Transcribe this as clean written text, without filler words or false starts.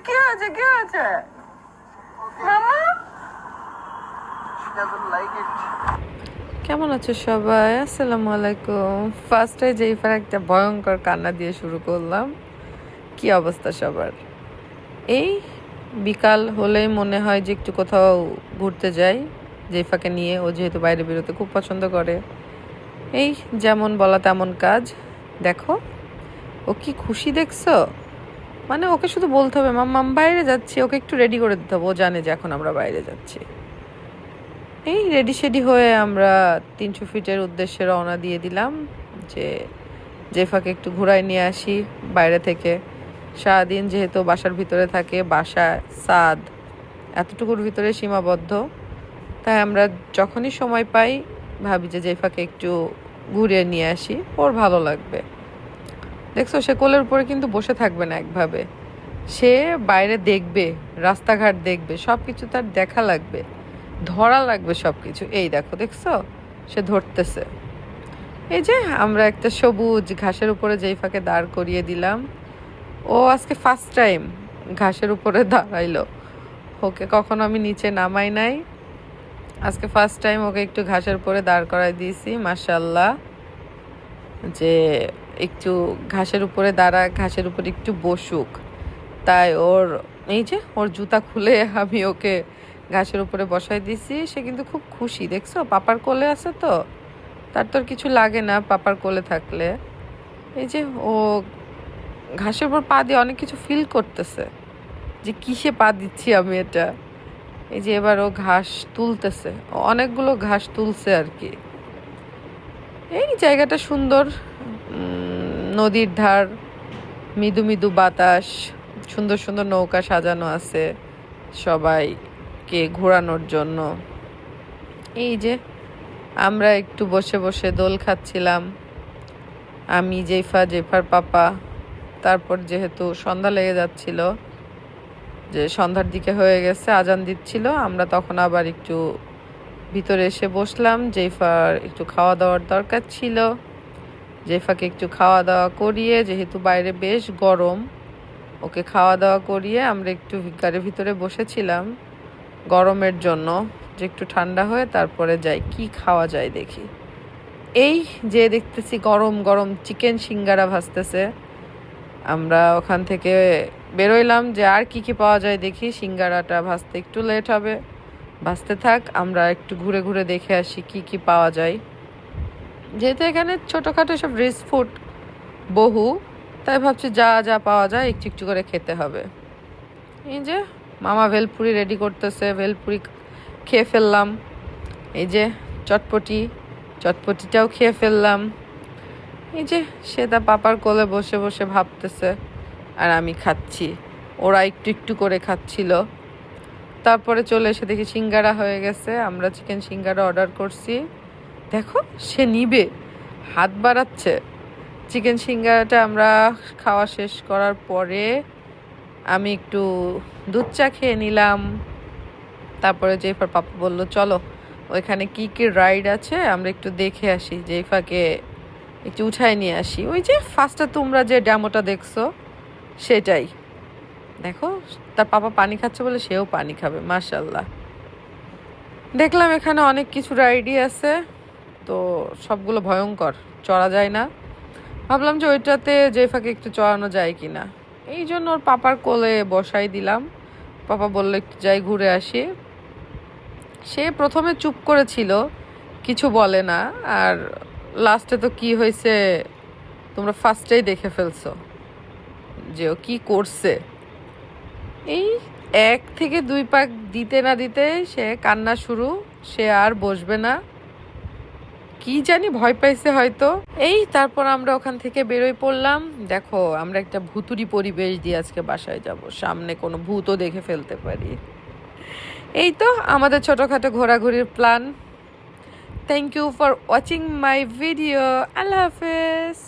কি হয়েছে কি হয়েছে মামা? কেমন আছো সবাই? আসসালামু আলাইকুম। ফার্স্টে জেইফার একটা ভয়ঙ্কর কান্না দিয়ে শুরু করলাম। কি অবস্থা সবার? এই বিকাল হলেই মনে হয় যে একটু কোথাও ঘুরতে যাই জেইফাকে নিয়ে। ও যেহেতু বাইরে বেরোতে খুব পছন্দ করে, এই যেমন বলা তেমন কাজ। দেখো ও কি খুশি দেখছো? মানে ওকে শুধু বলতে হবে মাম্মা বাইরে যাচ্ছি, ওকে একটু রেডি করে দিতে হবে। ও জানে যে এখন আমরা বাইরে যাচ্ছি। এই রেডি শেডি হয়ে আমরা 300 ফিটের উদ্দেশ্যে রওনা দিয়ে দিলাম যে জেফাকে একটু ঘুরায় নিয়ে আসি বাইরে থেকে। সারাদিন যেহেতু বাসার ভিতরে থাকে, বাসায় ছাদ এতটুকুর ভিতরে সীমাবদ্ধ, তাই আমরা যখনই সময় পাই ভাবি যে জেফাকে একটু ঘুরিয়ে নিয়ে আসি, ওর ভালো লাগবে। দেখছো সে কোলের উপরে কিন্তু বসে থাকবে না একভাবে, সে বাইরে দেখবে, রাস্তাঘাট দেখবে, সব কিছু তার দেখা লাগবে, ধরা লাগবে সব কিছু। এই দেখো দেখছো সে ধরতেছে। এই যে আমরা একটা সবুজ ঘাসের উপরে জেইফাকে দাঁড় করিয়ে দিলাম। ও আজকে ফার্স্ট টাইম ঘাসের উপরে দাঁড়াইলো। ওকে কখনো আমি নিচে নামাই নাই, আজকে ফার্স্ট টাইম ওকে একটু ঘাসের উপরে দাঁড় করাই দিয়েছি। মাশাআল্লাহ, যে একটু ঘাসের উপরে দাঁড়া, ঘাসের উপরে একটু বসুক। তাই ওর এই যে ওর জুতা খুলে আমি ওকে ঘাসের উপরে বসাই দিছি। সে কিন্তু খুব খুশি, দেখছো পাপার কোলে আছে তো, তার তো কিছু লাগে না পাপার কোলে থাকলে। এই যে ও ঘাসের উপর পা দিয়ে অনেক কিছু ফিল করতেছে যে কিসে পা দিচ্ছি আমি এটা। এই যে এবার ও ঘাস তুলতেছে, ও অনেকগুলো ঘাস তুলছে আর কি। এই জায়গাটা সুন্দর, নদীর ধার, মৃদু মৃদু বাতাস, সুন্দর সুন্দর নৌকা সাজানো আছে সবাইকে ঘোরানোর জন্য। এই যে আমরা একটু বসে বসে দোল খাচ্ছিলাম, আমি, জেফা, জেফার পাপা। তারপর যেহেতু সন্ধ্যা লেগে যাচ্ছিল, যে সন্ধ্যার দিকে হয়ে গেছে, আজান দিচ্ছিল, আমরা তখন আবার একটু ভিতরে এসে বসলাম। জেফার একটু খাওয়া দাওয়ার দরকার ছিল, জেফাকে একটু খাওয়া দাওয়া করিয়ে, যেহেতু বাইরে বেশ গরম, ওকে খাওয়া দাওয়া করিয়ে আমরা একটু গাড়ির ভিতরে বসেছিলাম গরমের জন্য, যে একটু ঠান্ডা হয়ে তারপরে যাই কি খাওয়া যায় দেখি। এই যে দেখতেছি গরম গরম চিকেন সিঙ্গারা ভাজতেছে। আমরা ওখান থেকে বেরোইলাম যে আর কি কি পাওয়া যায় দেখি। সিঙ্গারাটা ভাজতে একটু লেট হবে, ভাজতে থাক, আমরা একটু ঘুরে ঘুরে দেখে আসি কি কি পাওয়া যায়। যেহেতু এখানে ছোটোখাটো সব রিচ ফুড বহু, তাই ভাবছি যা যা পাওয়া যায় একটু একটু করে খেতে হবে। এই যে মামা ভেলপুরি রেডি করতেছে, ভেলপুরি খেয়ে ফেললাম। এই যে চটপটি, চটপটিটাও খেয়ে ফেললাম। এই যে সে তার পাপার কোলে বসে বসে ভাবতেছে আর আমি খাচ্ছি, ওরা একটু একটু করে খাচ্ছিল। তারপরে চলে এসে দেখি সিঙ্গারা হয়ে গেছে, আমরা চিকেন সিঙ্গারা অর্ডার করছি। দেখো সে নিবে, হাত বাড়াচ্ছে। চিকেন সিঙ্গারাটা আমরা খাওয়া শেষ করার পরে আমি একটু দুধ চা খেয়ে নিলাম। তারপরে জেফার পাপা বলল চলো ওইখানে কি কি রাইড আছে আমরা একটু দেখে আসি, জেফাকে একটু উঠায় নিয়ে আসি। ওই যে ফার্স্টে তোমরা যে ড্যামোটা দেখছো সেটাই। দেখো তার পাপা পানি খাচ্ছে বলে সেও পানি খাবে। মাশাল্লাহ, দেখলাম এখানে অনেক কিছু রাইডই আছে, তো সবগুলো ভয়ঙ্কর, চড়া যায় না। ভাবলাম যে ওইটাতে জেফাকে একটু চড়ানো যায় কি না, এই জন্য ওর পাপার কোলে বসাই দিলাম। পাপা বললো একটু যাই ঘুরে আসি। সে প্রথমে চুপ করেছিল, কিছু বলে না, আর লাস্টে তো কি হয়েছে তোমরা ফার্স্টেই দেখে ফেলছো যে ও কি করছে। এই 1 থেকে 2 পাক দিতে না দিতে সে কান্না শুরু, সে আর বসবে না, কি জানি ভয় পাইছে হয়তো। এই তারপর আমরা ওখান থেকে বেরোয় পড়লাম। দেখো আমরা একটা ভুতুরি পরিবেশ দিয়ে আজকে বাসায় যাব, সামনে কোনো ভূতও দেখে ফেলতে পারি। এই তো আমাদের ছোটোখাটো ঘোরাঘুরির plan. Thank you for watching my video. আল্লাহ হাফেজ।